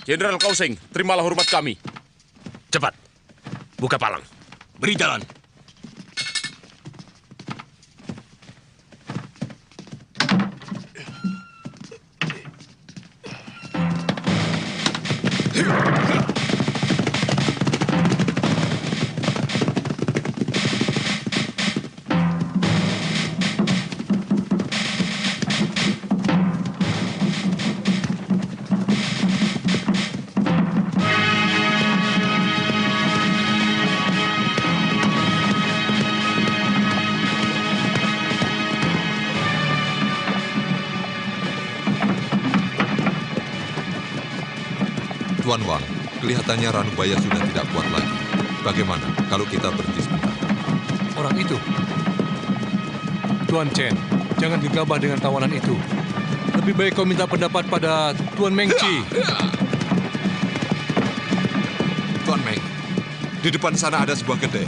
Jenderal Kausing, terimalah hormat kami. Cepat, buka palang. Beri jalan. Tuan Wang, kelihatannya Ranubaya sudah tidak kuat lagi. Bagaimana kalau kita berhenti sebentar? Orang itu? Tuan Chen, jangan gegabah dengan tawanan itu. Lebih baik kau minta pendapat pada Tuan Meng Chi. Tuan Meng, di depan sana ada sebuah kedai.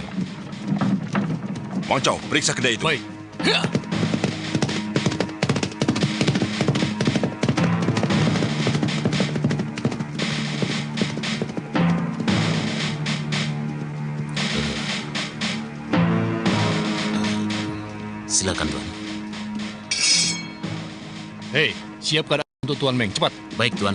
Wang Chao, periksa kedai itu. Baik. Silakan, Tuan. Hei, siap keadaan untuk Tuan Meng, cepat. Baik, Tuan.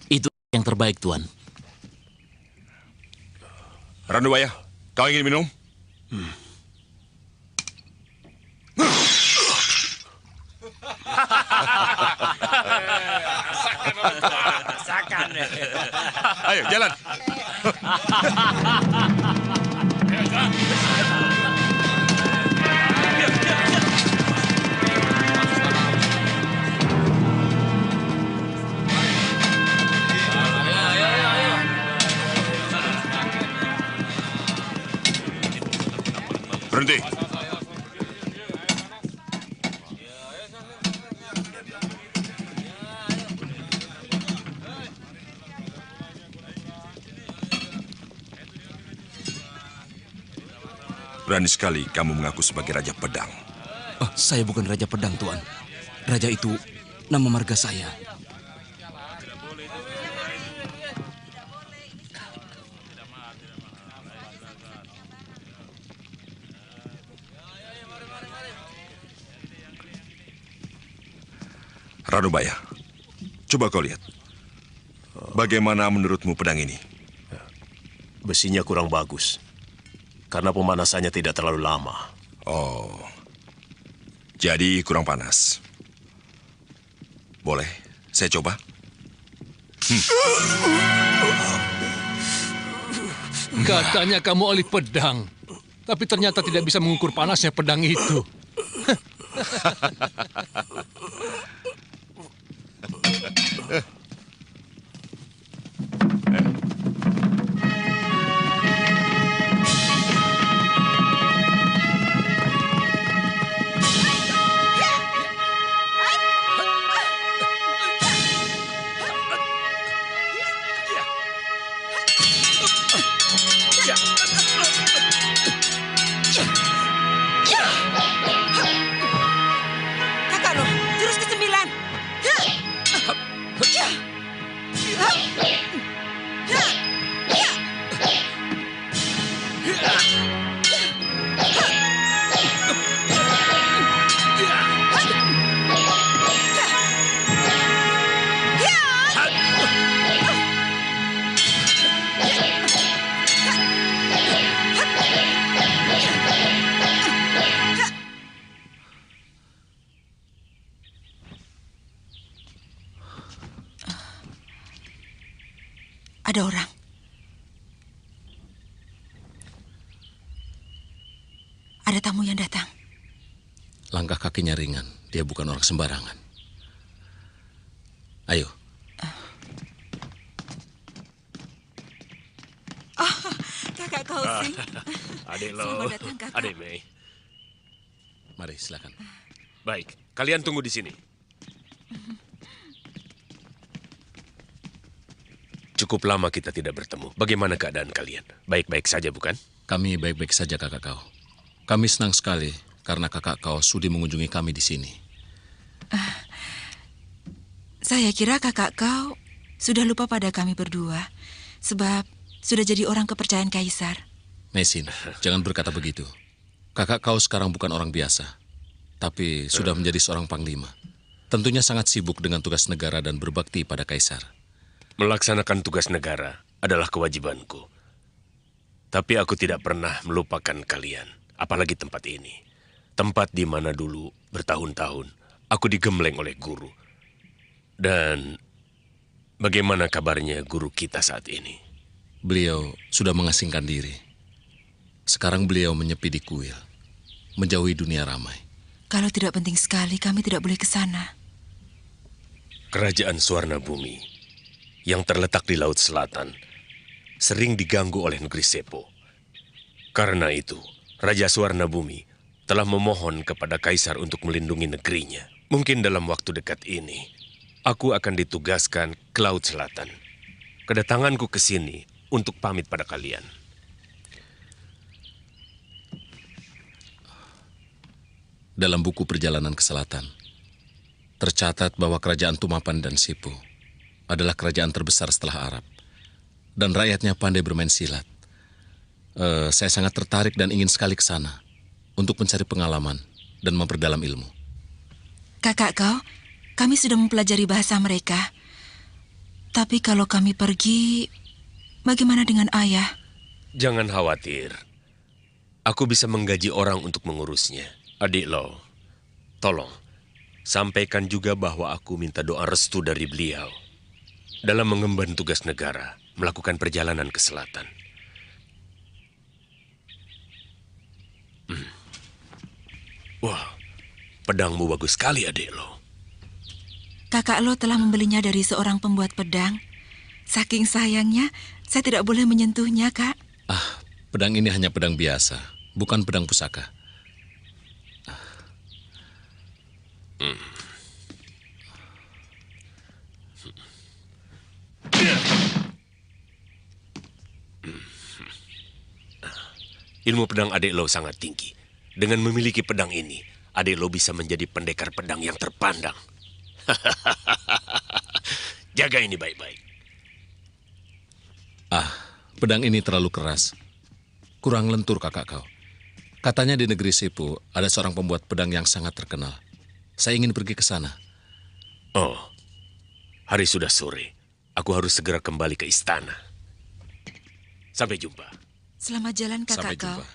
Itu yang terbaik, Tuan. Ranubaya, kau ingin minum? Ayo, jalan. Berhenti. Berani sekali kamu mengaku sebagai Raja Pedang. Oh, saya bukan Raja Pedang, Tuan. Raja itu nama marga saya. Ranubaya, coba kau lihat. Bagaimana menurutmu pedang ini? Besinya kurang bagus. Karena pemanasannya tidak terlalu lama. Oh, jadi kurang panas. Boleh, saya coba. Katanya kamu ahli pedang. Tapi ternyata tidak bisa mengukur panasnya pedang itu. ada tamu yang datang. Langkah kakinya ringan, dia bukan orang sembarangan. Ayo. Oh, kakak Kausing. Adik Lo, Selamat datang, kakak. Adik Mei. Mari, silakan. Baik, kalian tunggu di sini. Cukup lama kita tidak bertemu. Bagaimana keadaan kalian? Baik-baik saja, bukan? Kami baik-baik saja, kakak kau. Kami senang sekali karena kakak kau sudi mengunjungi kami di sini. Saya kira kakak kau sudah lupa pada kami berdua. Sebab sudah jadi orang kepercayaan Kaisar. Mesin, jangan berkata begitu. Kakak kau sekarang bukan orang biasa, tapi sudah menjadi seorang panglima. Tentunya sangat sibuk dengan tugas negara dan berbakti pada Kaisar. Melaksanakan tugas negara adalah kewajibanku. Tapi aku tidak pernah melupakan kalian, apalagi tempat ini. Tempat di mana dulu bertahun-tahun aku digembleng oleh guru. Dan bagaimana kabarnya guru kita saat ini? Beliau sudah mengasingkan diri. Sekarang beliau menyepi di kuil, menjauhi dunia ramai. Kalau tidak penting sekali, kami tidak boleh ke sana. Kerajaan Suwarna Bumi yang terletak di Laut Selatan sering diganggu oleh negeri Sepo. Karena itu, Raja Suwarna Bumi telah memohon kepada Kaisar untuk melindungi negerinya. Mungkin dalam waktu dekat ini, aku akan ditugaskan ke Laut Selatan. Kedatanganku ke sini untuk pamit pada kalian. Dalam buku perjalanan ke selatan, tercatat bahwa kerajaan Tumapan dan Sipu adalah kerajaan terbesar setelah Arab. Dan rakyatnya pandai bermain silat. Saya sangat tertarik dan ingin sekali ke sana untuk mencari pengalaman dan memperdalam ilmu. Kakak kau, kami sudah mempelajari bahasa mereka. Tapi kalau kami pergi, bagaimana dengan ayah? Jangan khawatir. Aku bisa menggaji orang untuk mengurusnya. Adik Lo, tolong sampaikan juga bahwa aku minta doa restu dari beliau dalam mengemban tugas negara, melakukan perjalanan ke selatan. Wah, pedangmu bagus sekali, adik Lo. Kakak Lo telah membelinya dari seorang pembuat pedang. Saking sayangnya, saya tidak boleh menyentuhnya, Kak. Pedang ini hanya pedang biasa, bukan pedang pusaka. Ilmu pedang adik Lo sangat tinggi. Dengan memiliki pedang ini, adik Lo bisa menjadi pendekar pedang yang terpandang. Jaga ini baik-baik. Pedang ini terlalu keras. Kurang lentur kakak kau. Katanya di negeri Sipu ada seorang pembuat pedang yang sangat terkenal. Saya ingin pergi ke sana. Oh, hari sudah sore. Aku harus segera kembali ke istana. Sampai jumpa. Selamat jalan, Sampai kakak kau. jumpa.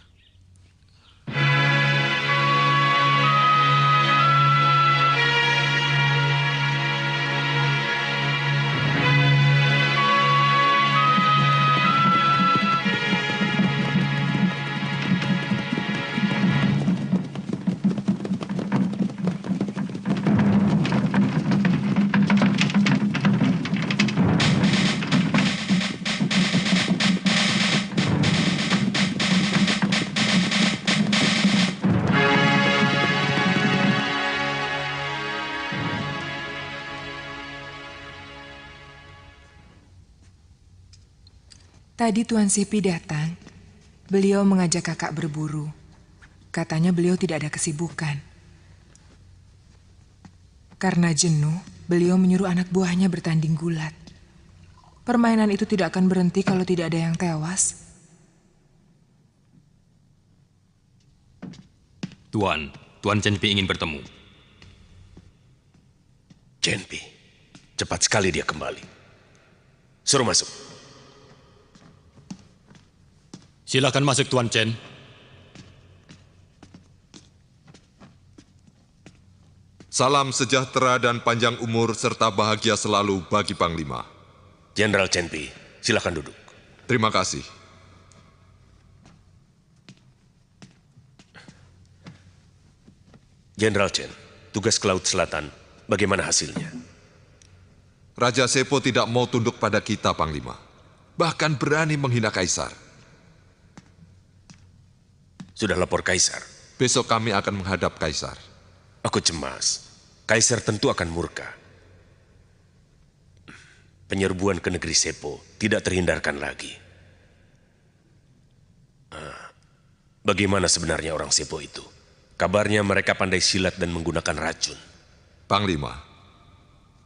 Tadi Tuan Sepi datang. Beliau mengajak kakak berburu. Katanya beliau tidak ada kesibukan. Karena jenuh, beliau menyuruh anak buahnya bertanding gulat. Permainan itu tidak akan berhenti kalau tidak ada yang tewas. Tuan Chenpi ingin bertemu. Chenpi, cepat sekali dia kembali. Suruh masuk. Silakan masuk Tuan Chen. Salam sejahtera dan panjang umur serta bahagia selalu bagi Panglima. Jenderal Chenpi, silakan duduk. Terima kasih. Jenderal Chen, tugas ke Laut Selatan, bagaimana hasilnya? Raja Sepo tidak mau tunduk pada kita, Panglima. Bahkan berani menghina Kaisar. Sudah lapor Kaisar? Besok kami akan menghadap Kaisar. Aku cemas. Kaisar tentu akan murka. Penyerbuan ke negeri Sepo tidak terhindarkan lagi. Bagaimana sebenarnya orang Sepo itu? Kabarnya mereka pandai silat dan menggunakan racun. Panglima,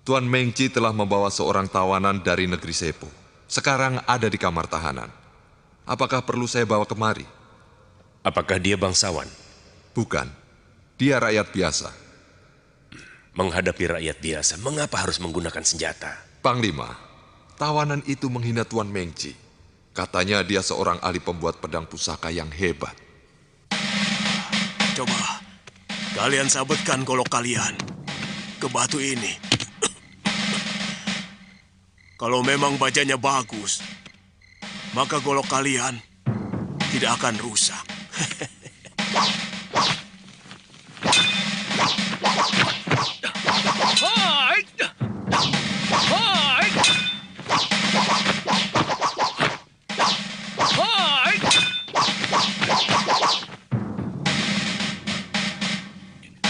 Tuan Mengci telah membawa seorang tawanan dari negeri Sepo. Sekarang ada di kamar tahanan. Apakah perlu saya bawa kemari? Apakah dia bangsawan? Bukan. Dia rakyat biasa. Menghadapi rakyat biasa, mengapa harus menggunakan senjata? Panglima, tawanan itu menghina Tuan Mengci. Katanya dia seorang ahli pembuat pedang pusaka yang hebat. Coba, kalian sabetkan golok kalian ke batu ini. Kalau memang bajanya bagus, maka golok kalian tidak akan rusak.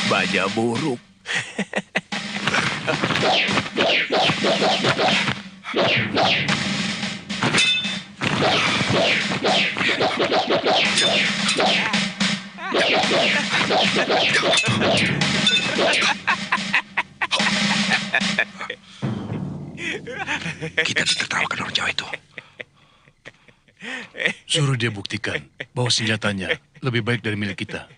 Baja buruk. Kita ditertawakan orang Jawa itu. Suruh dia buktikan bahwa senjatanya lebih baik dari milik kita.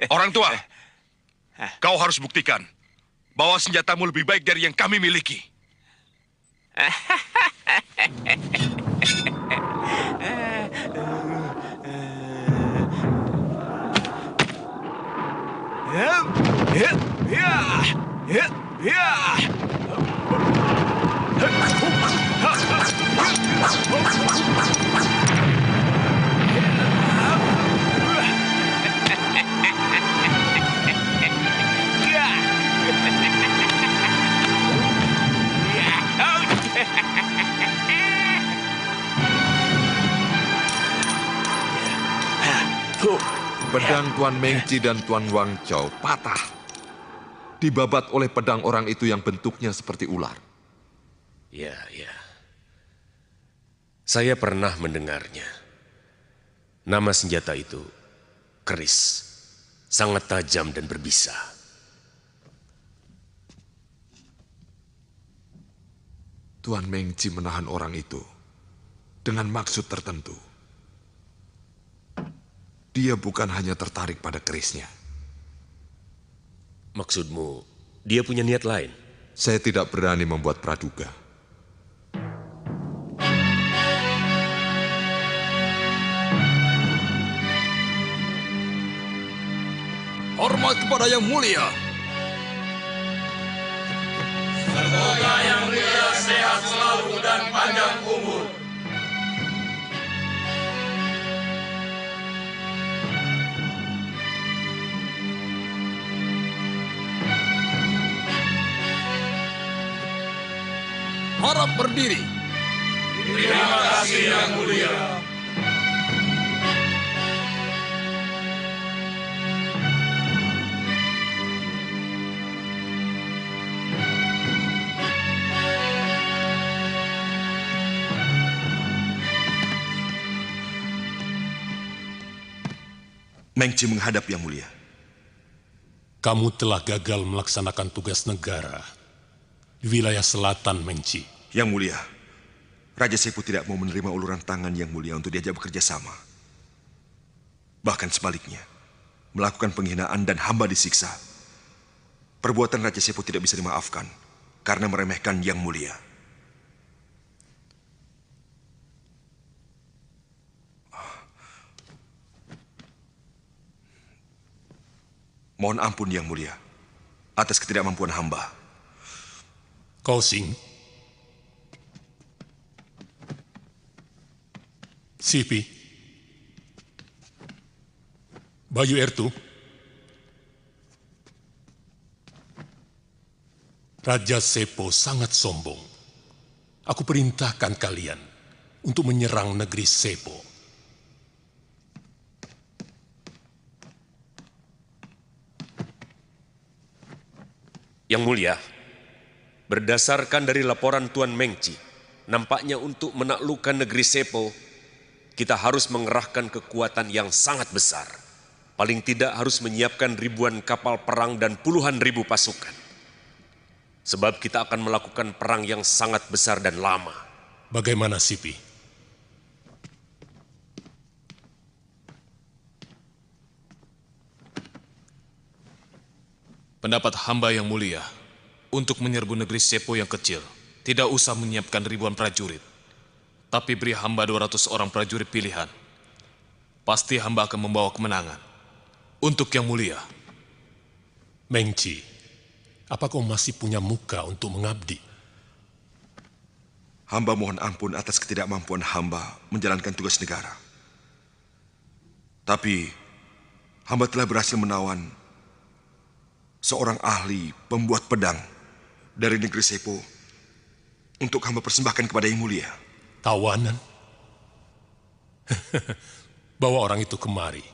Orang tua, kau harus buktikan bahwa senjatamu lebih baik dari yang kami miliki. Pedang Tuan Mengci dan Tuan Wang Chao patah. Dibabat oleh pedang orang itu yang bentuknya seperti ular. Ya. Saya pernah mendengarnya. Nama senjata itu keris. Sangat tajam dan berbisa. Tuan Mengci menahan orang itu dengan maksud tertentu. Dia bukan hanya tertarik pada kerisnya. Maksudmu, dia punya niat lain? Saya tidak berani membuat praduga. Hormat kepada yang mulia. Semoga yang mulia sehat selalu dan panjang umur. Harap berdiri. Terima kasih yang mulia. Mengci menghadap yang mulia. Kamu telah gagal melaksanakan tugas negara di wilayah selatan Mengci. Yang mulia, Raja Sepo tidak mau menerima uluran tangan yang mulia untuk diajak bekerja sama. Bahkan sebaliknya, melakukan penghinaan dan hamba disiksa. Perbuatan Raja Sepo tidak bisa dimaafkan karena meremehkan yang mulia. Mohon ampun yang mulia atas ketidakmampuan hamba. Kau Sing, Sipi, Bayu Ertu, Raja Sepo sangat sombong. Aku perintahkan kalian untuk menyerang negeri Sepo. Yang Mulia, berdasarkan dari laporan Tuan Mengci, nampaknya untuk menaklukkan negeri Sepo, kita harus mengerahkan kekuatan yang sangat besar. Paling tidak harus menyiapkan ribuan kapal perang dan puluhan ribu pasukan. Sebab kita akan melakukan perang yang sangat besar dan lama. Bagaimana, Sipi? Pendapat hamba yang mulia, untuk menyerbu negeri Sepo yang kecil, tidak usah menyiapkan ribuan prajurit. Tapi beri hamba 200 orang prajurit pilihan. Pasti hamba akan membawa kemenangan. Untuk yang mulia. Mengci, apa kau masih punya muka untuk mengabdi? Hamba mohon ampun atas ketidakmampuan hamba menjalankan tugas negara. Tapi, hamba telah berhasil menawan seorang ahli pembuat pedang dari negeri Sepo untuk hamba persembahkan kepada Yang Mulia. Tawanan? Bawa orang itu kemari.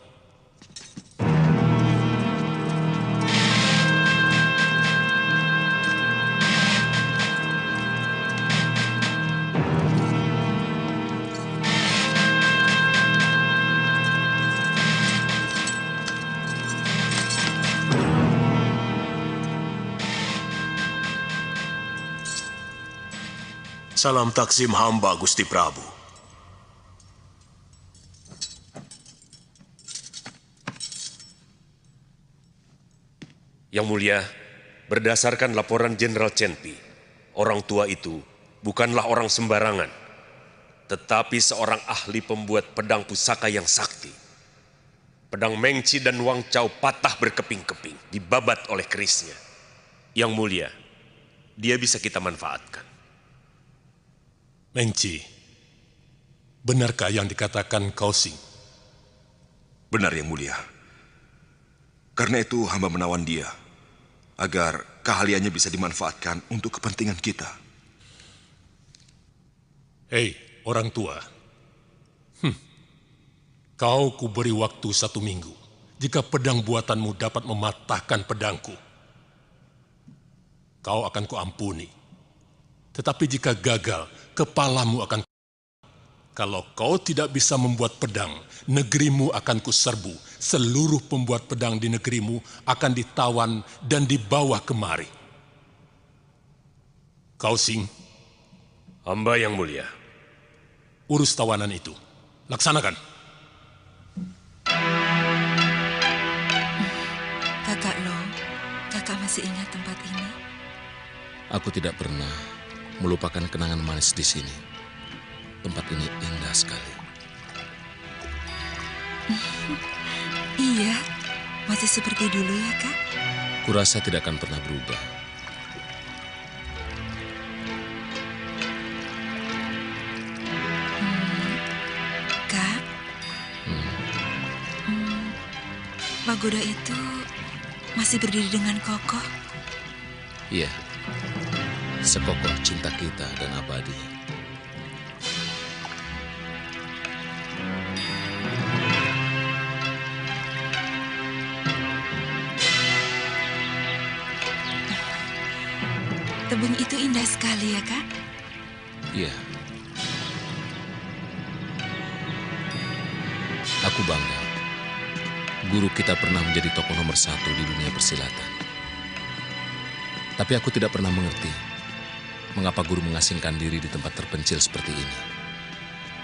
Salam taksim hamba, Gusti Prabu. Yang Mulia, berdasarkan laporan Jenderal Chenpi, orang tua itu bukanlah orang sembarangan, tetapi seorang ahli pembuat pedang pusaka yang sakti. Pedang Mengci dan Wang Chao patah berkeping-keping, dibabat oleh kerisnya. Yang Mulia, dia bisa kita manfaatkan. Mengci, benarkah yang dikatakan Kaosing? Benar, Yang Mulia. Karena itu hamba menawan dia, agar keahliannya bisa dimanfaatkan untuk kepentingan kita. Hei, orang tua. Kau kuberi waktu 1 minggu. Jika pedang buatanmu dapat mematahkan pedangku, kau akan kuampuni. Tetapi jika gagal, kepalamu akan. Kalau kau tidak bisa membuat pedang, negerimu akan kuserbu. Seluruh pembuat pedang di negerimu akan ditawan dan dibawa kemari. Kaosing. Hamba yang mulia. Urus tawanan itu. Laksanakan. Kakak Lo, kakak masih ingat tempat ini? Aku tidak pernah melupakan kenangan manis di sini. Tempat ini indah sekali. Iya, masih seperti dulu ya, Kak? Kurasa tidak akan pernah berubah. Kak, pagoda itu masih berdiri dengan kokoh. Iya, sekokoh cinta kita dan abadi. Tebing itu indah sekali ya, Kak? Iya. Aku bangga. Guru kita pernah menjadi tokoh nomor 1 di dunia persilatan. Tapi aku tidak pernah mengerti mengapa guru mengasingkan diri di tempat terpencil seperti ini.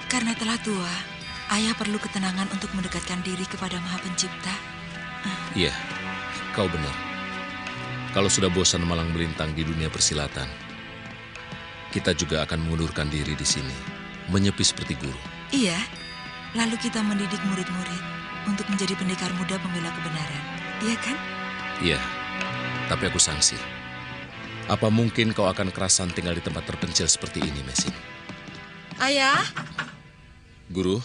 Karena telah tua, ayah perlu ketenangan untuk mendekatkan diri kepada Maha Pencipta. Iya, kau benar. Kalau sudah bosan malang melintang di dunia persilatan, kita juga akan mengundurkan diri di sini, menyepi seperti guru. Iya, lalu kita mendidik murid-murid untuk menjadi pendekar muda pembela kebenaran. Iya kan? Iya, tapi aku sangsi. Apa mungkin kau akan kerasan tinggal di tempat terpencil seperti ini, Mesin? Ayah? Guru?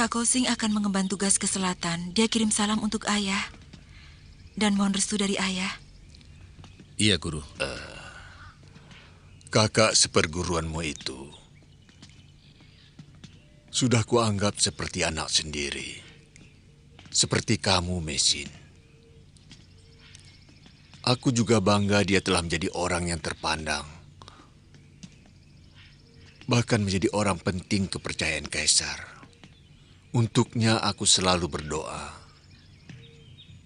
Kakak Kosing akan mengemban tugas ke selatan. Dia kirim salam untuk ayah. Dan mohon restu dari ayah. Iya, Guru. Kakak seperguruanmu itu sudah kuanggap seperti anak sendiri. Seperti kamu, Mesin. Aku juga bangga dia telah menjadi orang yang terpandang. Bahkan menjadi orang penting kepercayaan Kaisar. Untuknya aku selalu berdoa.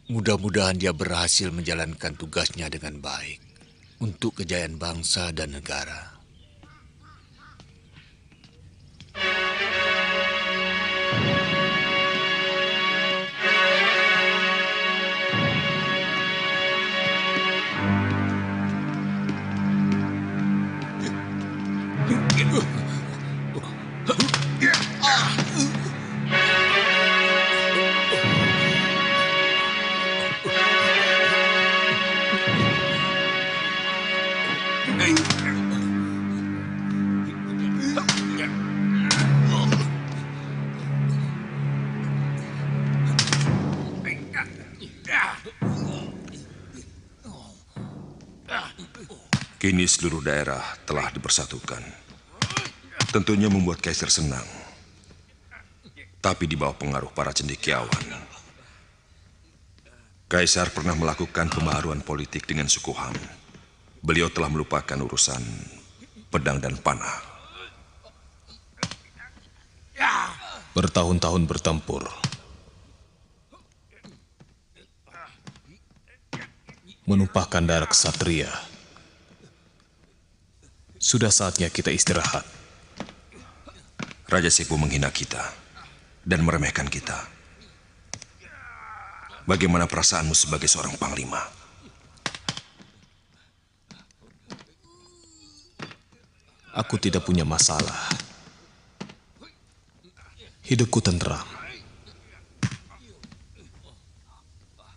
Mudah-mudahan dia berhasil menjalankan tugasnya dengan baik untuk kejayaan bangsa dan negara. Kini seluruh daerah telah dipersatukan. Tentunya membuat Kaisar senang. Tapi di bawah pengaruh para cendekiawan. Kaisar pernah melakukan pembaharuan politik dengan suku Han. Beliau telah melupakan urusan pedang dan panah. Bertahun-tahun bertempur. Menumpahkan darah ksatria. Sudah saatnya kita istirahat. Raja Sepo menghina kita dan meremehkan kita. Bagaimana perasaanmu sebagai seorang panglima? Aku tidak punya masalah. Hidupku tenteram.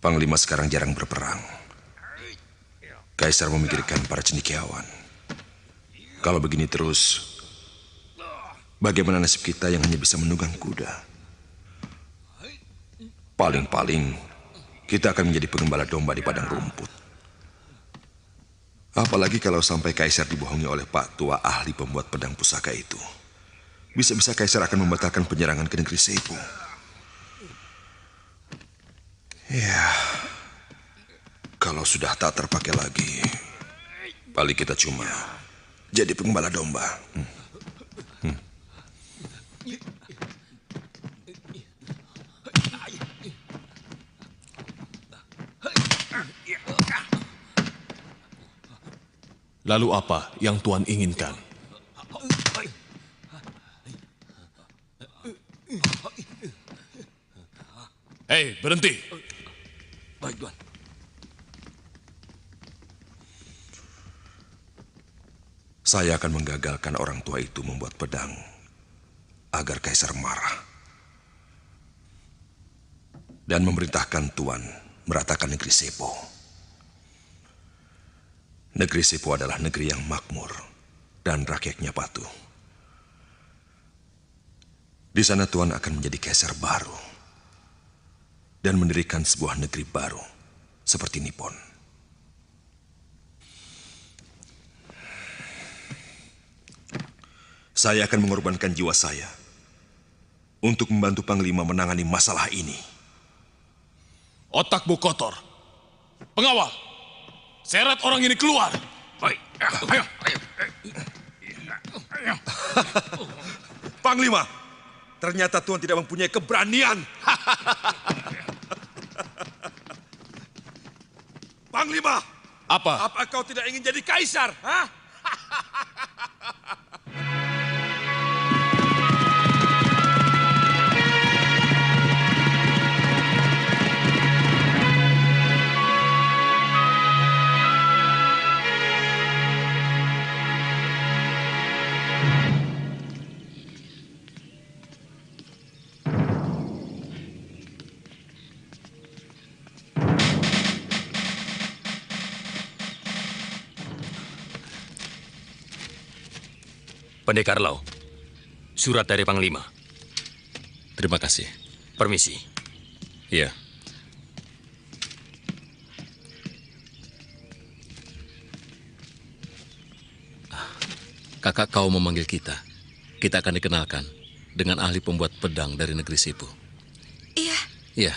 Panglima sekarang jarang berperang. Kaisar memikirkan para cendekiawan. Kalau begini terus, bagaimana nasib kita yang hanya bisa menunggang kuda? Paling-paling, kita akan menjadi pengembala domba di padang rumput. Apalagi kalau sampai Kaisar dibohongi oleh Pak Tua ahli pembuat pedang pusaka itu. Bisa-bisa Kaisar akan membatalkan penyerangan ke negeri Sepo. Ya, kalau sudah tak terpakai lagi, paling kita cuma jadi pengembala domba. Lalu apa yang Tuan inginkan? Hei, berhenti! Baik, Tuan. Saya akan menggagalkan orang tua itu membuat pedang agar Kaisar marah. Dan memerintahkan Tuan meratakan negeri Sepo. Negeri Sepo adalah negeri yang makmur dan rakyatnya patuh. Di sana Tuan akan menjadi Kaisar baru dan mendirikan sebuah negeri baru seperti Nippon. Saya akan mengorbankan jiwa saya untuk membantu Panglima menangani masalah ini. Otakmu kotor. Pengawal, seret orang ini keluar. Baik, ayo. Panglima, ternyata Tuan tidak mempunyai keberanian. Panglima, apa kau tidak ingin jadi Kaisar? Hah? Pendekar Lau, surat dari Panglima. Terima kasih. Permisi. Iya. Kakak kau memanggil kita. Kita akan dikenalkan dengan ahli pembuat pedang dari negeri Sipu. Iya. Iya.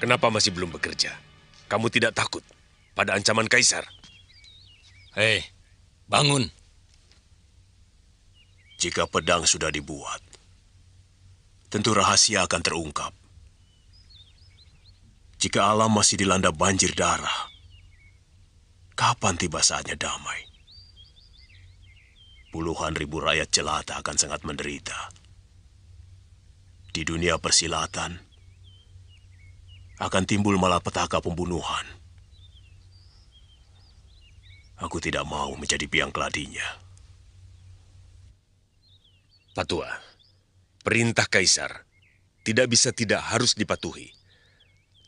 Kenapa masih belum bekerja? Kamu tidak takut pada ancaman Kaisar? Hei, bangun. Jika pedang sudah dibuat, tentu rahasia akan terungkap. Jika alam masih dilanda banjir darah, kapan tiba saatnya damai? Puluhan ribu rakyat jelata akan sangat menderita. Di dunia persilatan, akan timbul malapetaka pembunuhan. Aku tidak mau menjadi biang keladinya. Patua, perintah Kaisar tidak bisa tidak harus dipatuhi.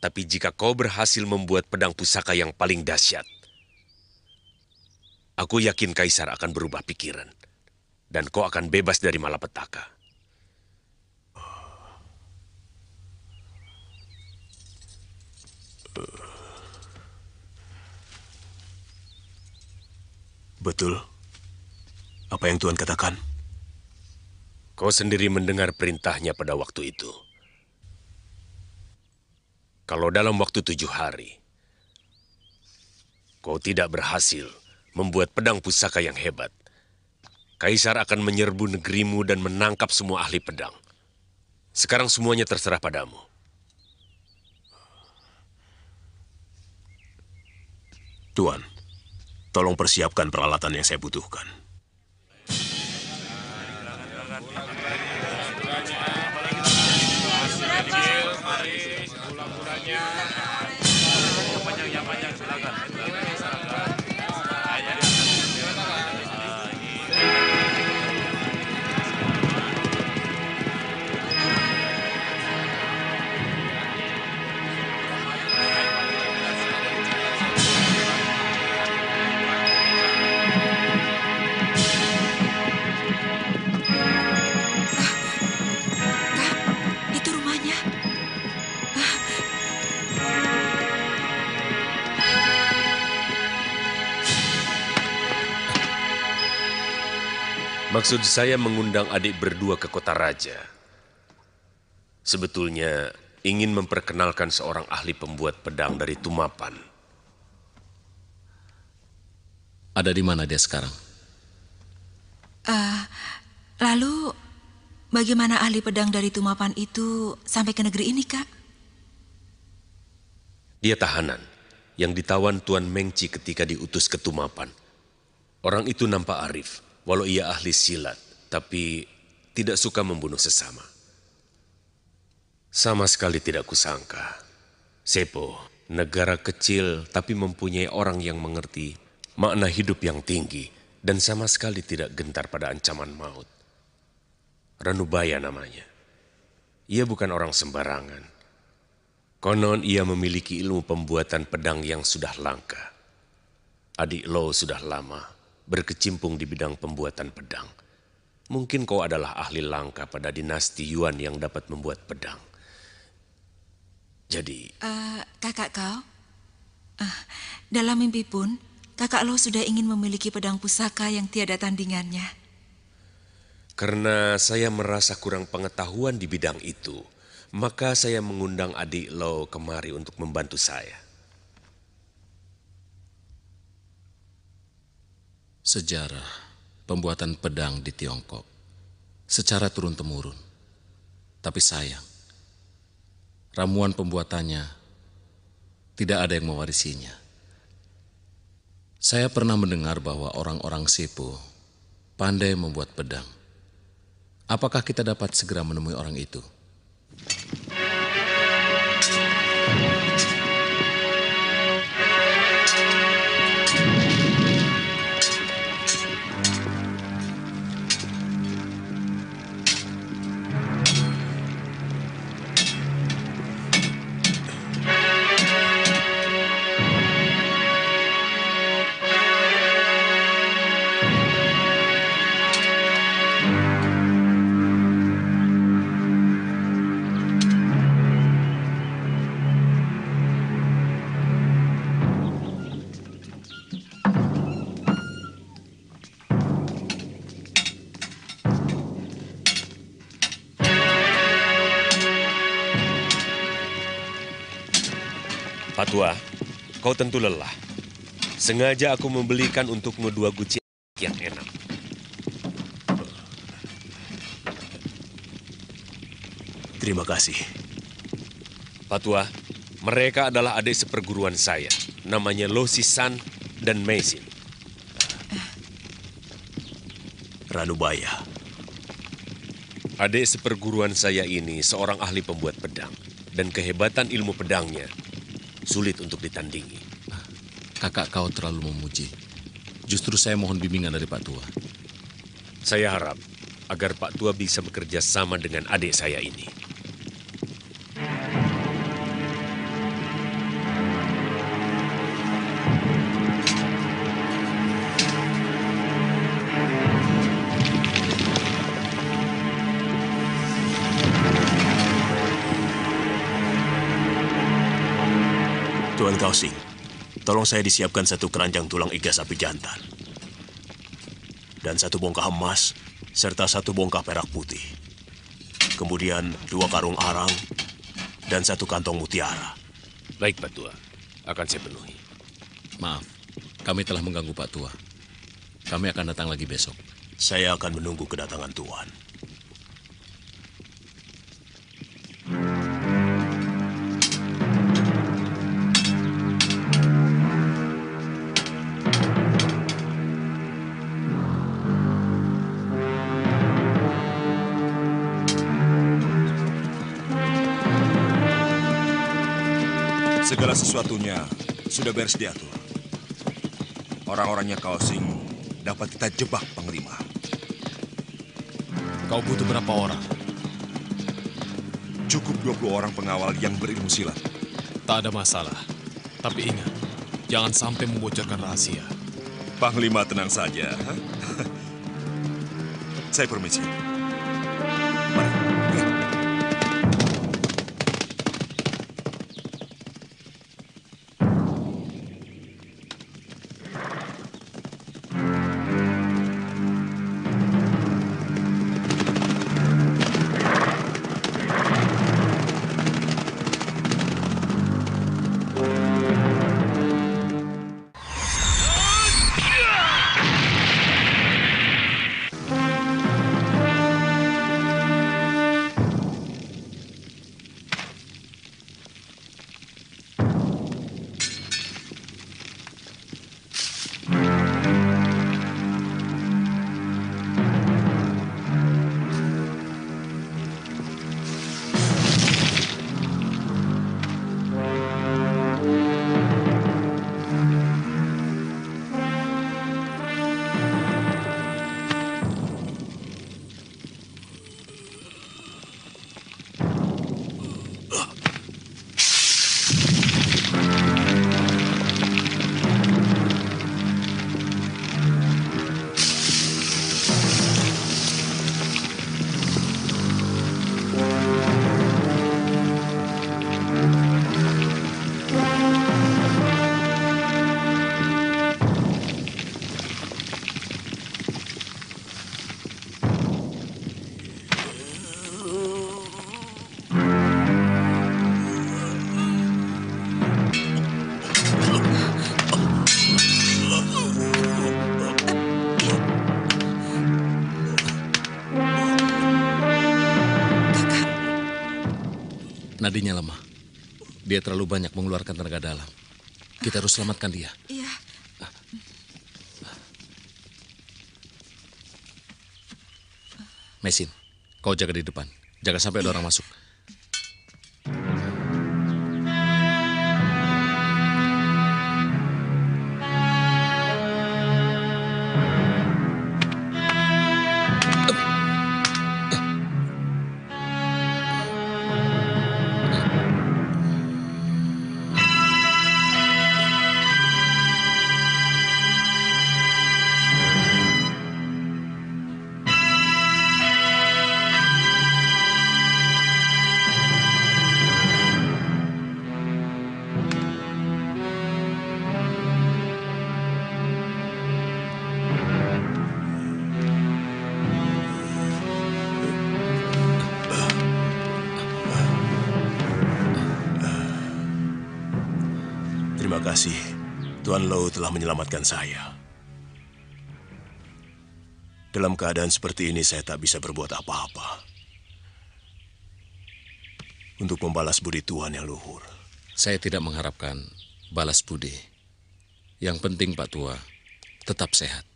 Tapi jika kau berhasil membuat pedang pusaka yang paling dahsyat, aku yakin Kaisar akan berubah pikiran. Dan kau akan bebas dari malapetaka. Betul. Apa yang Tuan katakan? Kau sendiri mendengar perintahnya pada waktu itu. Kalau dalam waktu 7 hari, kau tidak berhasil membuat pedang pusaka yang hebat, Kaisar akan menyerbu negerimu dan menangkap semua ahli pedang. Sekarang semuanya terserah padamu. Tuan, tolong persiapkan peralatan yang saya butuhkan. Maksud saya mengundang adik berdua ke kota raja. Sebetulnya ingin memperkenalkan seorang ahli pembuat pedang dari Tumapan. Ada di mana dia sekarang? Lalu bagaimana ahli pedang dari Tumapan itu sampai ke negeri ini, Kak? Dia tahanan yang ditawan Tuan Mengci ketika diutus ke Tumapan. Orang itu nampak arif, walau ia ahli silat, tapi tidak suka membunuh sesama. Sama sekali tidak kusangka. Sepo, negara kecil tapi mempunyai orang yang mengerti makna hidup yang tinggi dan sama sekali tidak gentar pada ancaman maut. Ranubaya namanya. Ia bukan orang sembarangan. Konon ia memiliki ilmu pembuatan pedang yang sudah langka. Adik Lo sudah lama berkecimpung di bidang pembuatan pedang. Mungkin kau adalah ahli langka pada dinasti Yuan yang dapat membuat pedang. Jadi... kakak kau? Dalam mimpi pun, kakak Lo sudah ingin memiliki pedang pusaka yang tiada tandingannya. Karena saya merasa kurang pengetahuan di bidang itu, maka saya mengundang adik Lo kemari untuk membantu saya. Sejarah pembuatan pedang di Tiongkok secara turun-temurun. Tapi sayang, ramuan pembuatannya tidak ada yang mewarisinya. Saya pernah mendengar bahwa orang-orang Sepo pandai membuat pedang. Apakah kita dapat segera menemui orang itu? Pak Tua, kau tentu lelah. Sengaja aku membelikan untukmu 2 guci yang enak. Terima kasih. Pak Tua, mereka adalah adik seperguruan saya. Namanya Lo Sisan dan Meisin. Ranubaya. Adik seperguruan saya ini seorang ahli pembuat pedang. Dan kehebatan ilmu pedangnya sulit untuk ditandingi. Kakak kau terlalu memuji. Justru saya mohon bimbingan dari Pak Tua. Saya harap agar Pak Tua bisa bekerja sama dengan adik saya ini. Tuan Kausing, tolong saya disiapkan 1 keranjang tulang iga sapi jantan. Dan 1 bongkah emas, serta 1 bongkah perak putih. Kemudian 2 karung arang, dan 1 kantong mutiara. Baik, Pak Tua. Akan saya penuhi. Maaf, kami telah mengganggu Pak Tua. Kami akan datang lagi besok. Saya akan menunggu kedatangan Tuan. Segala sesuatunya sudah beres diatur. Orang-orangnya Kausing dapat kita jebak Panglima. Kau butuh berapa orang? Cukup 20 orang pengawal yang berilmu silat. Tak ada masalah. Tapi ingat, jangan sampai membocorkan rahasia. Panglima tenang saja. Saya permisi. Nadinya lemah. Dia terlalu banyak mengeluarkan tenaga dalam. Kita harus selamatkan dia. Iya. Mesin, kau jaga di depan. Jangan sampai ada orang masuk. Terima kasih. Tuan Low telah menyelamatkan saya. Dalam keadaan seperti ini saya tak bisa berbuat apa-apa. Untuk membalas budi Tuan yang luhur. Saya tidak mengharapkan balas budi. Yang penting Pak Tua tetap sehat.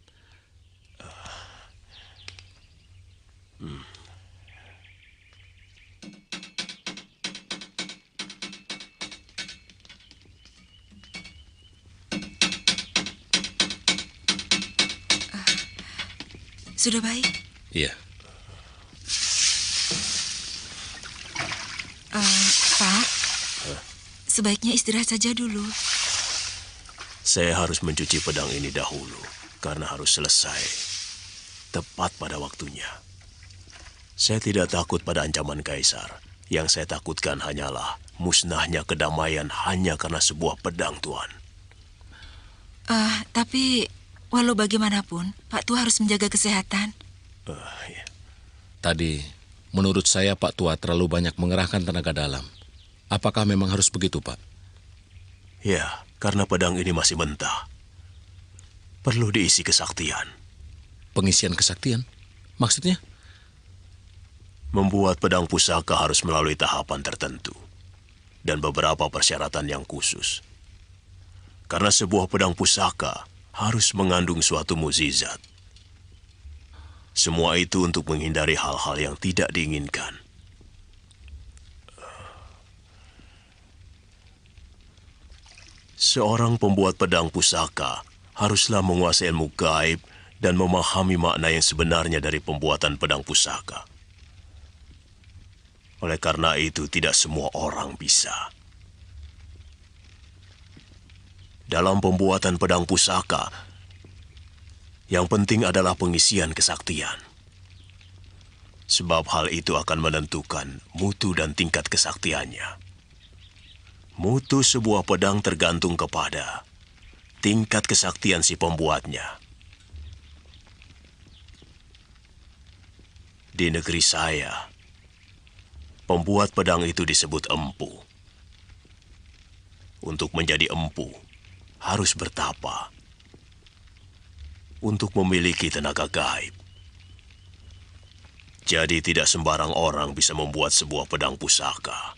Sudah baik? Iya. Pak, sebaiknya istirahat saja dulu. Saya harus mencuci pedang ini dahulu, karena harus selesai tepat pada waktunya. Saya tidak takut pada ancaman Kaisar. Yang saya takutkan hanyalah musnahnya kedamaian hanya karena sebuah pedang, Tuan. Tapi walau bagaimanapun, Pak Tua harus menjaga kesehatan. Ya. Tadi, menurut saya Pak Tua terlalu banyak mengerahkan tenaga dalam. Apakah memang harus begitu, Pak? Ya, karena pedang ini masih mentah. Perlu diisi kesaktian. Pengisian kesaktian? Maksudnya? Membuat pedang pusaka harus melalui tahapan tertentu. Dan beberapa persyaratan yang khusus. Karena sebuah pedang pusaka harus mengandung suatu mukjizat. Semua itu untuk menghindari hal-hal yang tidak diinginkan. Seorang pembuat pedang pusaka haruslah menguasai ilmu gaib dan memahami makna yang sebenarnya dari pembuatan pedang pusaka. Oleh karena itu, tidak semua orang bisa. Dalam pembuatan pedang pusaka, yang penting adalah pengisian kesaktian. Sebab hal itu akan menentukan mutu dan tingkat kesaktiannya. Mutu sebuah pedang tergantung kepada tingkat kesaktian si pembuatnya. Di negeri saya, pembuat pedang itu disebut empu. Untuk menjadi empu, harus bertapa. Untuk memiliki tenaga gaib. Jadi tidak sembarang orang bisa membuat sebuah pedang pusaka.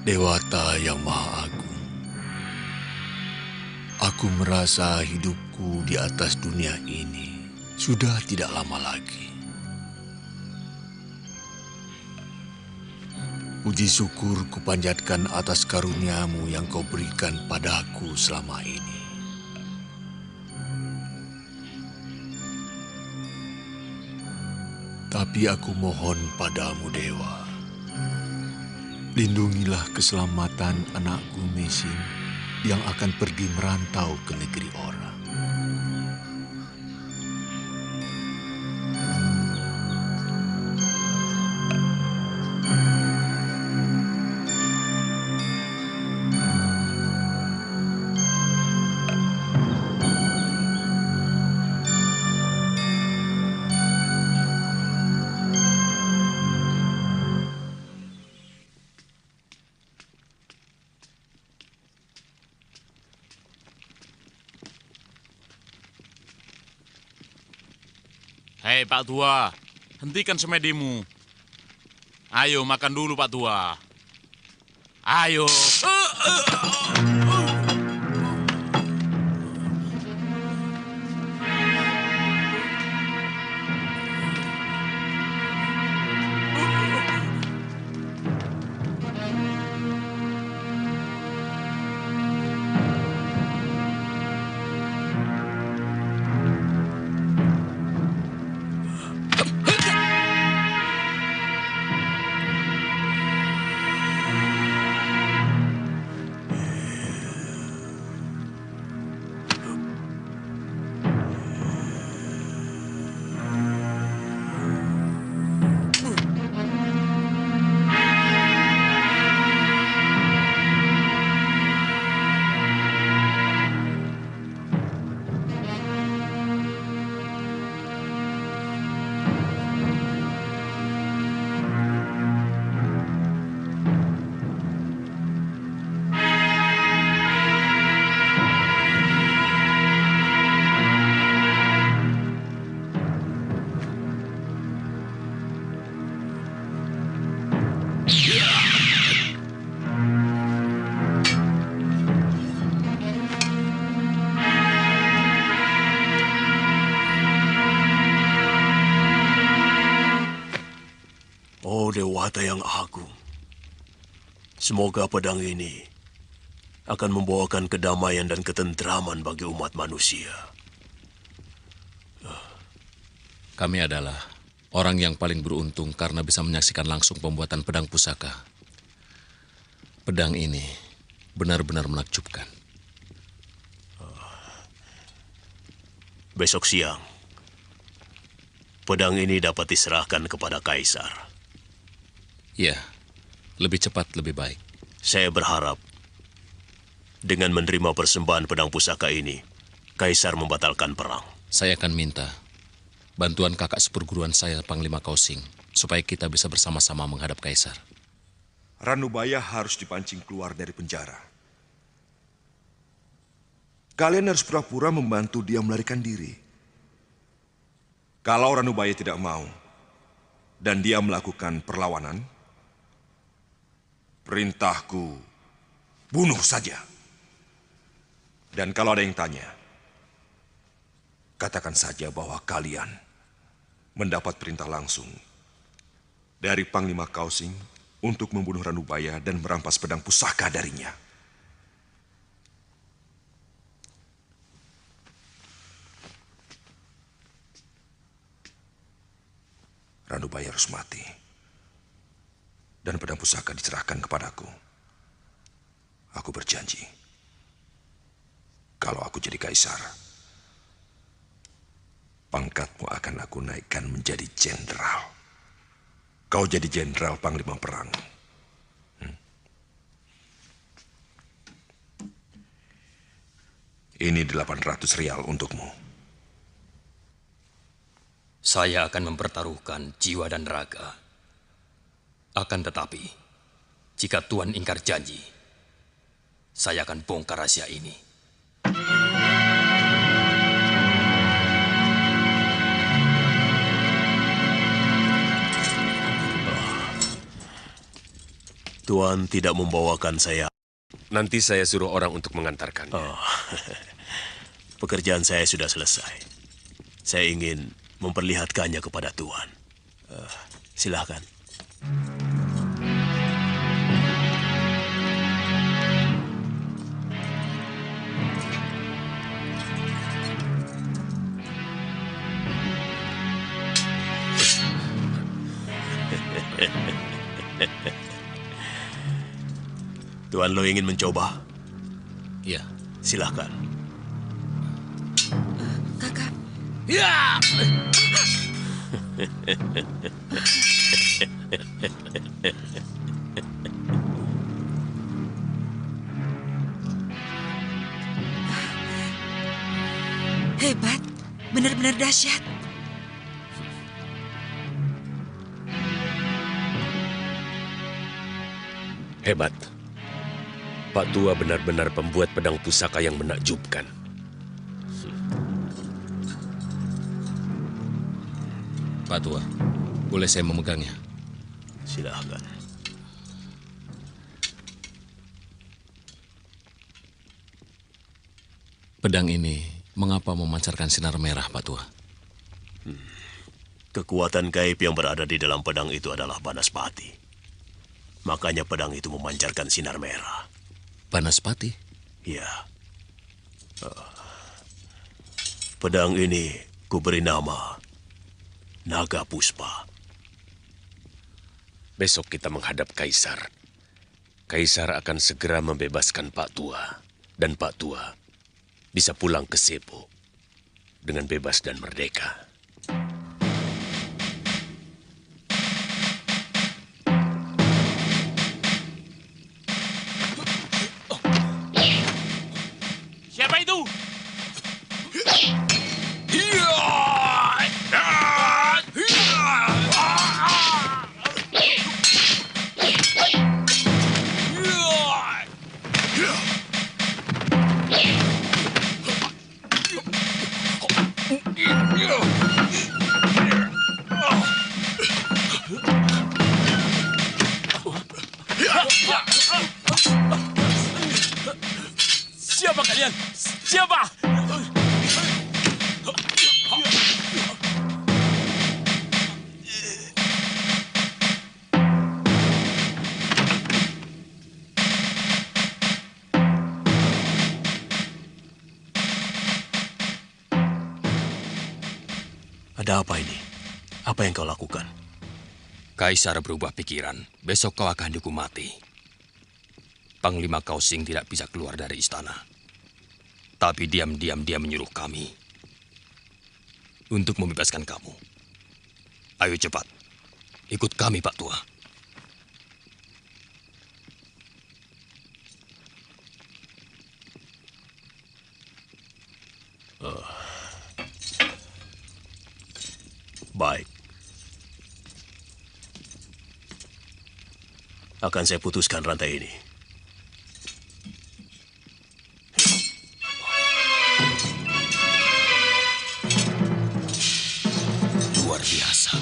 Dewata yang Maha Agung, aku merasa hidupku di atas dunia ini sudah tidak lama lagi. Puji syukur kupanjatkan atas karuniamu yang kau berikan padaku selama ini. Tapi aku mohon padamu, Dewa. Lindungilah keselamatan anakku Mesin yang akan pergi merantau ke negeri orang. Hei Pak Tua, hentikan semedimu. Ayo makan dulu Pak Tua. Ayo. Oh Dewata yang Agung, semoga pedang ini akan membawakan kedamaian dan ketentraman bagi umat manusia. Kami adalah orang yang paling beruntung karena bisa menyaksikan langsung pembuatan pedang pusaka. Pedang ini benar-benar menakjubkan. Besok siang, pedang ini dapat diserahkan kepada Kaisar. Ya, lebih cepat lebih baik. Saya berharap dengan menerima persembahan pedang pusaka ini, Kaisar membatalkan perang. Saya akan minta bantuan kakak seperguruan saya, Panglima Kausing, supaya kita bisa bersama-sama menghadap Kaisar. Ranubaya harus dipancing keluar dari penjara. Kalian harus pura-pura membantu dia melarikan diri. Kalau Ranubaya tidak mau dan dia melakukan perlawanan, perintahku, bunuh saja. Dan kalau ada yang tanya, katakan saja bahwa kalian mendapat perintah langsung dari Panglima Kausing untuk membunuh Ranubaya dan merampas pedang pusaka darinya. Ranubaya harus mati. Dan pedang pusaka diserahkan kepadaku. Aku berjanji, kalau aku jadi Kaisar, pangkatmu akan aku naikkan menjadi jenderal. Kau jadi jenderal Panglima Perang. Ini 800 rial untukmu. Saya akan mempertaruhkan jiwa dan raga. Akan tetapi, jika Tuan ingkar janji, saya akan bongkar rahasia ini. Tuan tidak membawakan saya. Nanti saya suruh orang untuk mengantarkannya. Oh, pekerjaan saya sudah selesai. Saya ingin memperlihatkannya kepada Tuan. Silahkan. Tuan Lo ingin mencoba? Ya. Silahkan. Kakak. Ya! Hebat, benar-benar dahsyat. Hebat. Pak Tua benar-benar pembuat pedang pusaka yang menakjubkan. Pak Tua, boleh saya memegangnya? Silahkan. Pedang ini mengapa memancarkan sinar merah, Pak Tua? Kekuatan gaib yang berada di dalam pedang itu adalah Banaspati. Makanya pedang itu memancarkan sinar merah. Banaspati? Ya. Pedang ini kuberi nama Naga Puspa. Besok kita menghadap Kaisar. Kaisar akan segera membebaskan Pak Tua. Dan Pak Tua bisa pulang ke Sepo dengan bebas dan merdeka. Siapa itu? Siapa kalian? Siapa? Ada apa ini? Apa yang kau lakukan? Kaisar berubah pikiran. Besok kau akan dihukum mati. Panglima Kausing tidak bisa keluar dari istana. Tapi diam-diam dia menyuruh kami untuk membebaskan kamu. Ayo cepat, ikut kami, Pak Tua. Baik. Akan saya putuskan rantai ini. Luar biasa.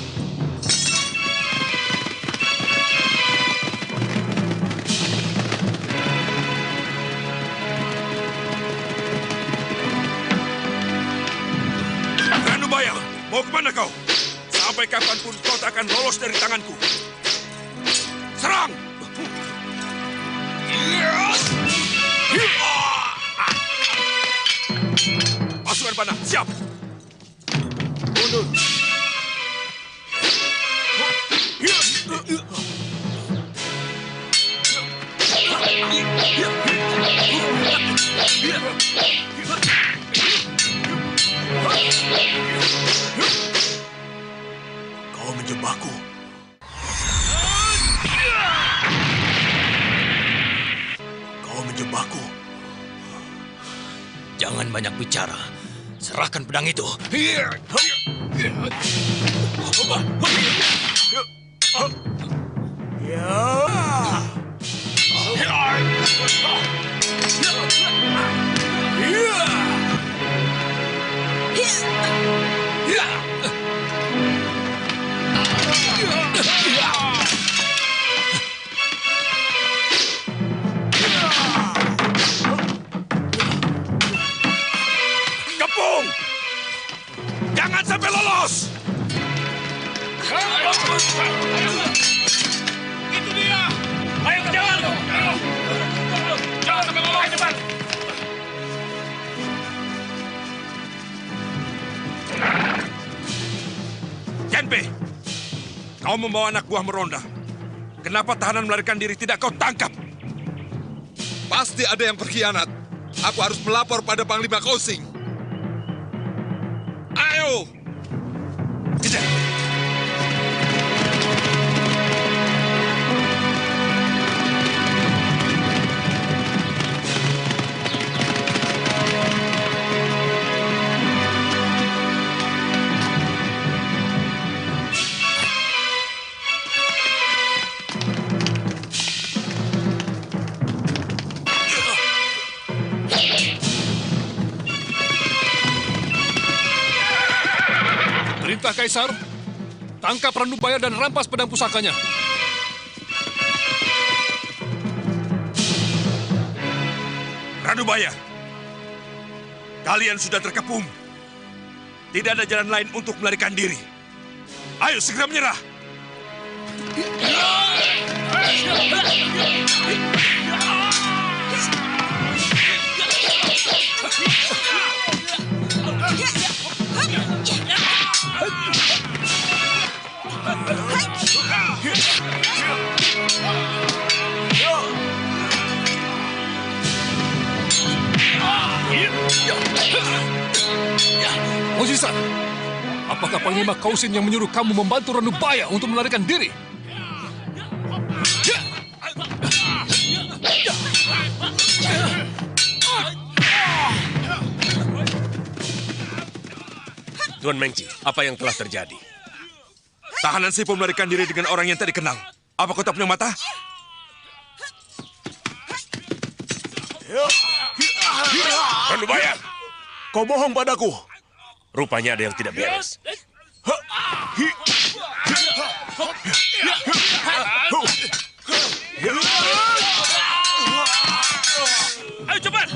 Ranubaya, mau kemana kau? Sampai kapanpun kau tak akan lolos dari tanganku. Serang! Pasukan panah, siap! Mundur! Kau menjebakku. Kau menjebakku. Jangan banyak bicara. Serahkan pedang itu. Jangan sampai lolos! Itu dia! Ayo kejar! Jangan sampai lolos! Ayo cepat! Genpei, kau membawa anak buah meronda. Kenapa tahanan melarikan diri tidak kau tangkap? Pasti ada yang berkhianat. Aku harus melapor pada Panglima Kausing. Ayo! Kejar! Perintah Kaisar, tangkap Ranubaya dan rampas pedang pusakanya. Ranubaya, kalian sudah terkepung. Tidak ada jalan lain untuk melarikan diri. Ayo segera menyerah. Ojisan, apakah Panglima Kausin yang menyuruh kamu membantu Ranubaya untuk melarikan diri? Tuan Mengci, apa yang telah terjadi? Tahanan Sipo melarikan diri dengan orang yang tak dikenal. Apa kau tak punya mata? Ranubaya, kau bohong padaku. Rupanya ada yang tidak beres. Ayo cepat!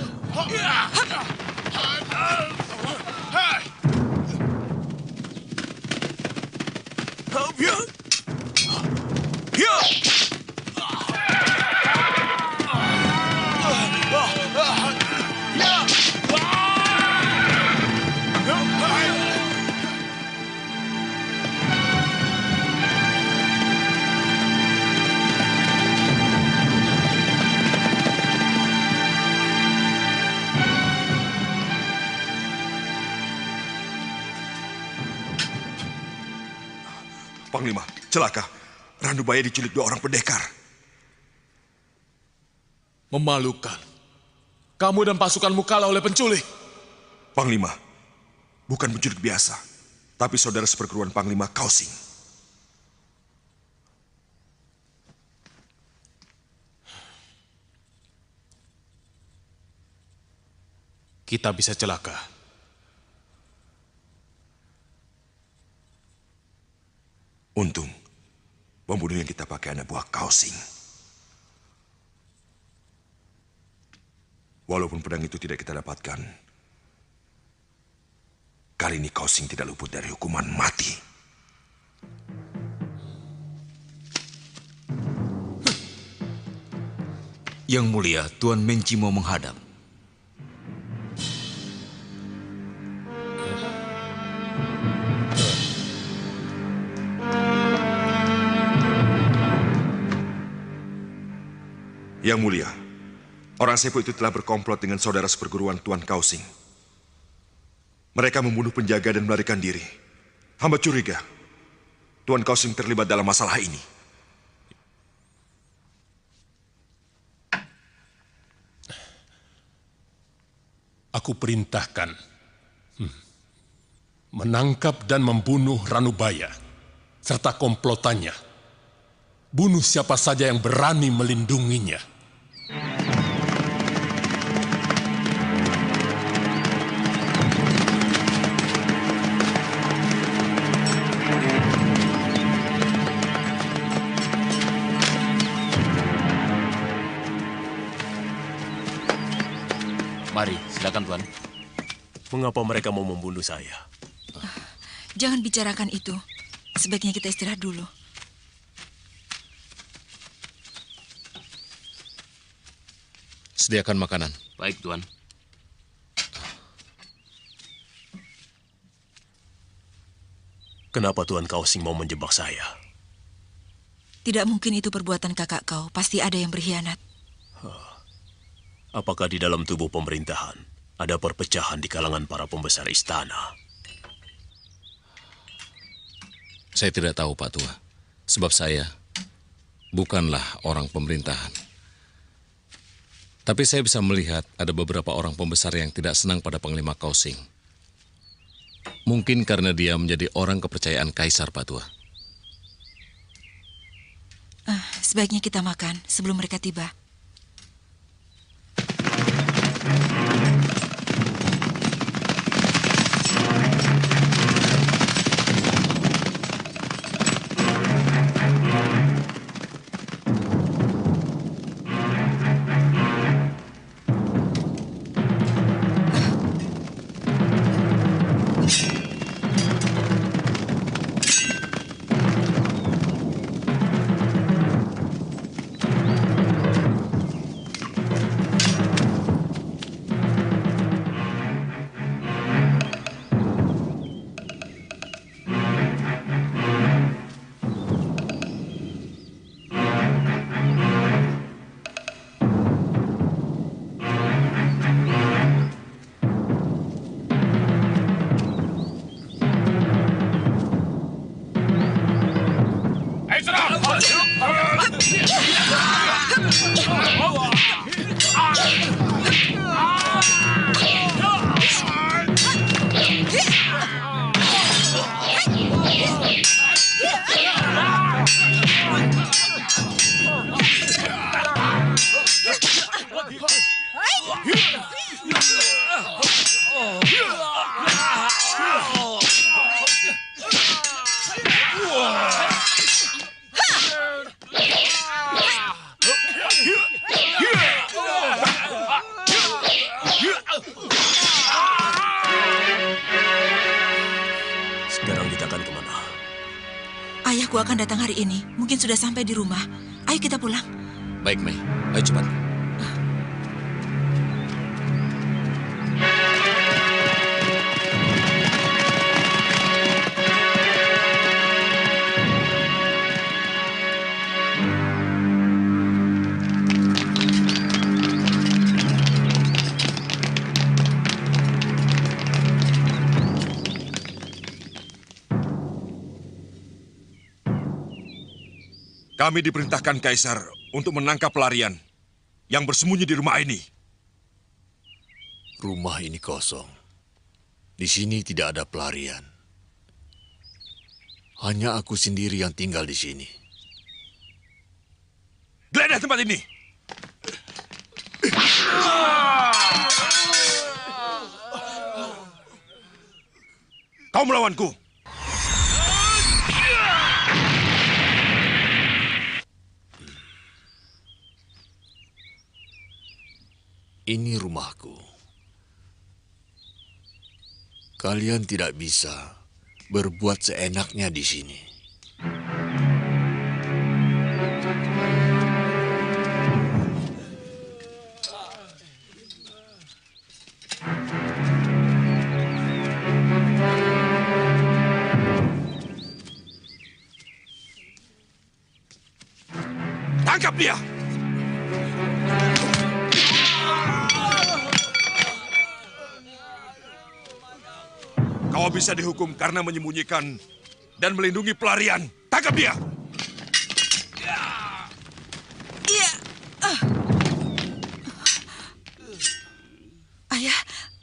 Panglima, celaka. Ranubaya diculik 2 orang pendekar. Memalukan. Kamu dan pasukanmu kalah oleh penculik. Panglima, bukan penculik biasa, tapi saudara seperguruan Panglima Kausing. Kita bisa celaka. Untung, pembunuh yang kita pakai anak buah Kausing. Walaupun pedang itu tidak kita dapatkan, kali ini Kausing tidak luput dari hukuman mati. Yang mulia, Tuan Mengci mau menghadap. Yang mulia, orang Sepo itu telah berkomplot dengan saudara seperguruan Tuan Kausing. Mereka membunuh penjaga dan melarikan diri. Hamba curiga, Tuan Kausing terlibat dalam masalah ini. Aku perintahkan menangkap dan membunuh Ranubaya serta komplotannya. Bunuh siapa saja yang berani melindunginya. Mari, silakan Tuan. Mengapa mereka mau membunuh saya? Jangan bicarakan itu. Sebaiknya kita istirahat dulu. Sediakan makanan. Baik, Tuan. Kenapa Tuan Kausing mau menjebak saya? Tidak mungkin itu perbuatan kakak kau. Pasti ada yang berkhianat. Apakah di dalam tubuh pemerintahan ada perpecahan di kalangan para pembesar istana? Saya tidak tahu, Pak Tua. Sebab saya bukanlah orang pemerintahan. Tapi saya bisa melihat ada beberapa orang pembesar yang tidak senang pada Panglima Kausing. Mungkin karena dia menjadi orang kepercayaan Kaisar, Pak Tua. Sebaiknya kita makan sebelum mereka tiba. Ayahku akan datang hari ini. Mungkin sudah sampai di rumah. Ayo kita pulang. Baik, Mei. Ayo cepat. Kami diperintahkan Kaisar untuk menangkap pelarian yang bersembunyi di rumah ini. Rumah ini kosong. Di sini tidak ada pelarian. Hanya aku sendiri yang tinggal di sini. Geledah tempat ini! Kau melawanku! Ini rumahku. Kalian tidak bisa berbuat seenaknya di sini. Tangkap dia! Kau bisa dihukum karena menyembunyikan dan melindungi pelarian. Tangkap dia! Iya.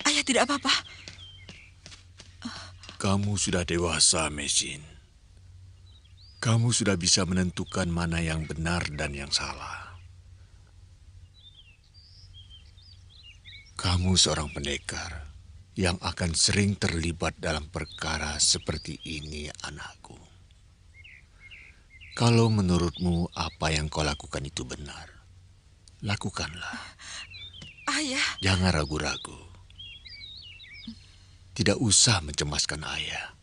Ayah tidak apa-apa. Kamu sudah dewasa, Mesin. Kamu sudah bisa menentukan mana yang benar dan yang salah. Kamu seorang pendekar yang akan sering terlibat dalam perkara seperti ini, anakku. Kalau menurutmu apa yang kau lakukan itu benar, lakukanlah. Ayah. Jangan ragu-ragu. Tidak usah mencemaskan ayah.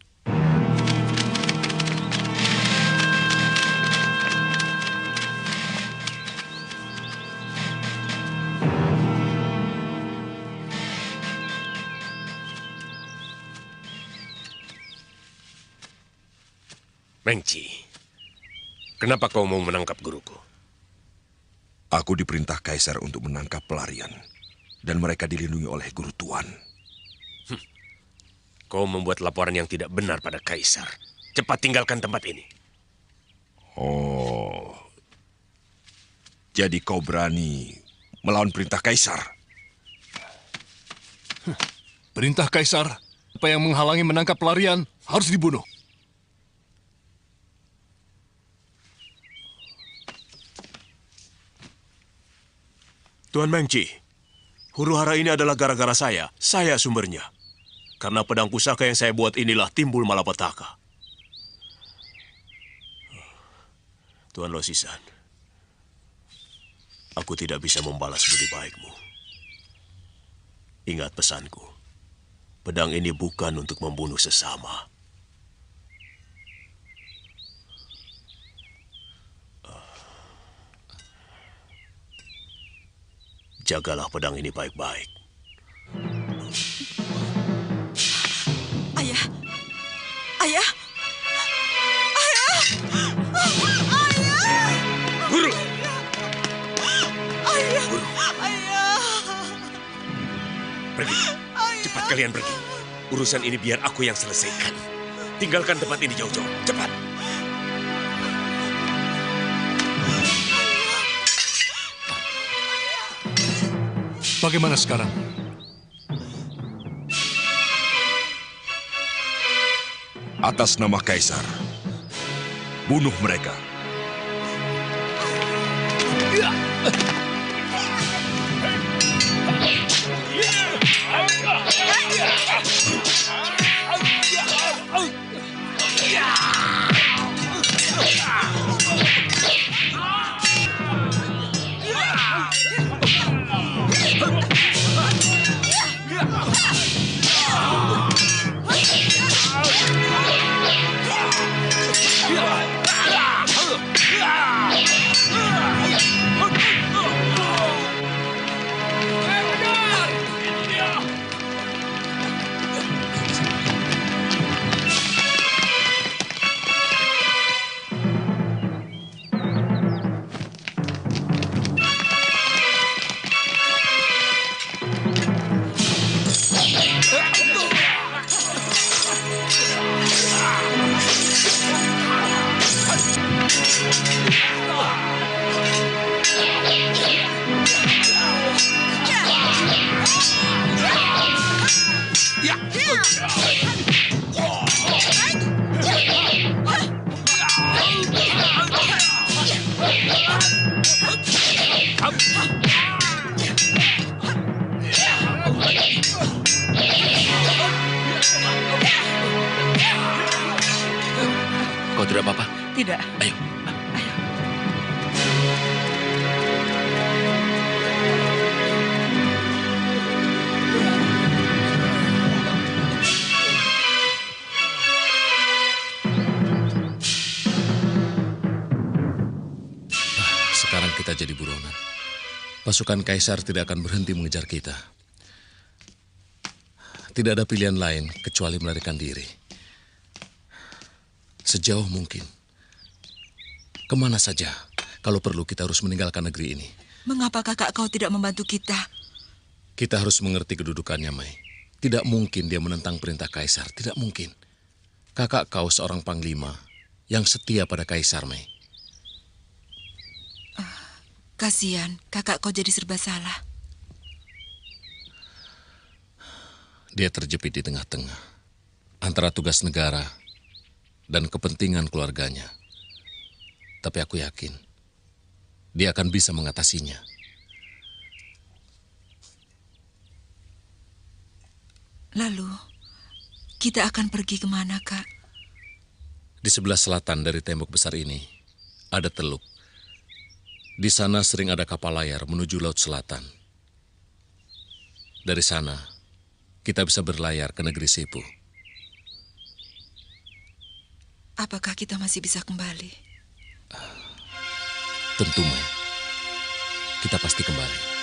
Mengci, kenapa kau mau menangkap guruku? Aku diperintah Kaisar untuk menangkap pelarian. Dan mereka dilindungi oleh guru tuan. Kau membuat laporan yang tidak benar pada Kaisar. Cepat tinggalkan tempat ini. Oh, jadi kau berani melawan perintah Kaisar? Perintah Kaisar, apa yang menghalangi menangkap pelarian harus dibunuh. Tuan Mengci, huru-hara ini adalah gara-gara saya. Saya sumbernya. Karena pedang pusaka yang saya buat inilah timbul malapetaka. Tuan Losisan, aku tidak bisa membalas budi baikmu. Ingat pesanku, pedang ini bukan untuk membunuh sesama. Jagalah pedang ini baik-baik. Ayah! Ayah! Ayah! Ayah! Guru! Ayah! Ayah! Pergi. Cepat kalian pergi. Urusan ini biar aku yang selesaikan. Tinggalkan tempat ini jauh-jauh. Cepat. Bagaimana sekarang? Atas nama Kaisar, bunuh mereka. Kau tidak apa-apa? Tidak. Ayo. Sekarang kita jadi buronan. Pasukan Kaisar tidak akan berhenti mengejar kita. Tidak ada pilihan lain kecuali melarikan diri. Sejauh mungkin. Kemana saja, kalau perlu kita harus meninggalkan negeri ini. Mengapa kakak kau tidak membantu kita? Kita harus mengerti kedudukannya, Mai. Tidak mungkin dia menentang perintah Kaisar, tidak mungkin. Kakak kau seorang panglima yang setia pada Kaisar, Mai. Kasihan, kakak kau jadi serba salah. Dia terjepit di tengah-tengah antara tugas negara dan kepentingan keluarganya. Tapi aku yakin dia akan bisa mengatasinya. Lalu, kita akan pergi kemana, Kak? Di sebelah selatan dari tembok besar ini ada teluk. Di sana sering ada kapal layar menuju Laut Selatan. Dari sana, kita bisa berlayar ke negeri Sepu. Apakah kita masih bisa kembali? Tentu, Mai. Kita pasti kembali.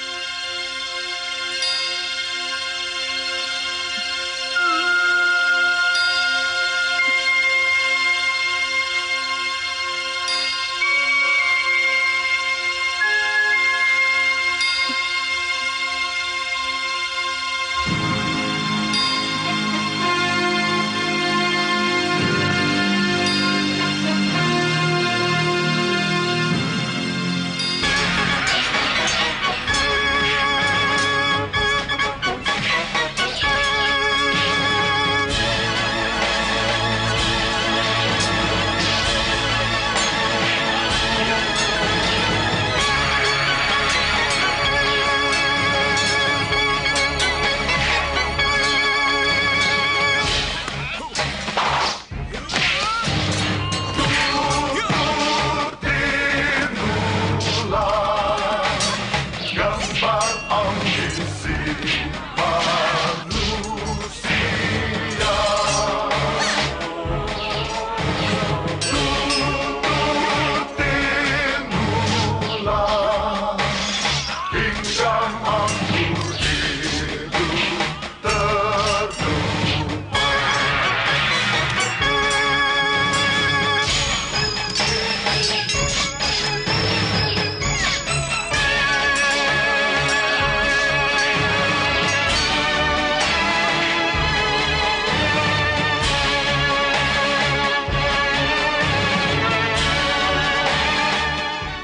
berambisi